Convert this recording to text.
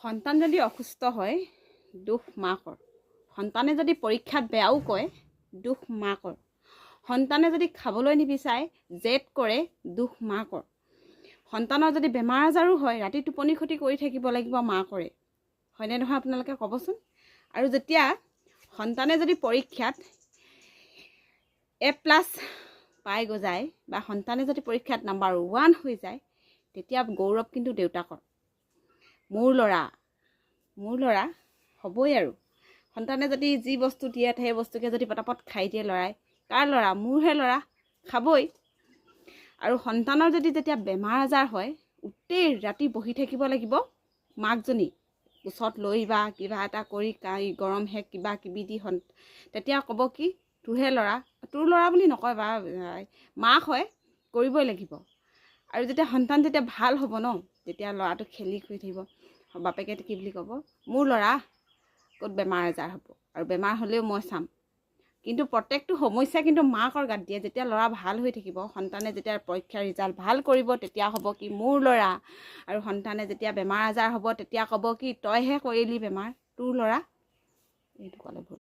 সন্তান যদি অসুস্থ হয় দুখ মাকৰ। সন্তানে যদি পৰীক্ষাত বেয়াও কয় দুখ মাকৰ। সন্তানে যদি খাবলৈ নিবিচাৰে জেদ কৰে দুখ মাকৰ। সন্তানৰ যদি বেমাৰ আজাৰো হয় ৰাতি টোপনি ক্ষতি কৰি থাকিব লাগিব মাকৰে। হয়নে নহয় আপোনালোকে ক'বচোন। আৰু যেতিয়া সন্তানে যদি পৰীক্ষাত A+ পাই যায় বা সন্তানে যদি পৰীক্ষাত নাম্বাৰ 1 হৈ যায় তেতিয়া গৌৰৱ কিন্তু দেউতাকৰ। মোৰ ল'ৰা হ'বই আৰু। সন্তানে যদি যি বস্তু দিয়ে সেই বস্তুকে যদি পটাপট খাই দিয়ে ল'ৰাই, কাৰ ল'ৰা? মোৰহে ল'ৰা, খাবই। আৰু সন্তানৰ যদি যেতিয়া বেমাৰ আজাৰ হয় গোটেই ৰাতি বহি থাকিব লাগিব মাকজনী ওচৰত লৈ বা কিবা এটা কৰি গৰম শেক কিবা কিবি দি তেতিয়া ক'ব কি তোৰহে ল'ৰা, তোৰ ল'ৰা বুলি নকয় বা মাক হয়, কৰিবই লাগিব। আৰু যেতিয়া সন্তান যেতিয়া ভাল হ'ব ন তেতিয়া ল'ৰাটো খেলি কৰি থাকিব। বাপেকে কি বুলি ক'ব? মোৰ ল'ৰা, ক'ত বেমাৰ আজাৰ হ'ব, আৰু বেমাৰ হ'লেও মই চাম। কিন্তু প্ৰত্যেকটো সমস্যা কিন্তু মাকৰ গাত দিয়ে। যেতিয়া ল'ৰা ভাল হৈ থাকিব, সন্তানে যেতিয়া পৰীক্ষাৰ ৰিজাল্ট ভাল কৰিব তেতিয়া হ'ব কি মোৰ ল'ৰা। আৰু সন্তানে যেতিয়া বেমাৰ আজাৰ হ'ব তেতিয়া ক'ব কি তইহে কৰিলি বেমাৰ, তোৰ ল'ৰা। এইটো ক'লে ভুল।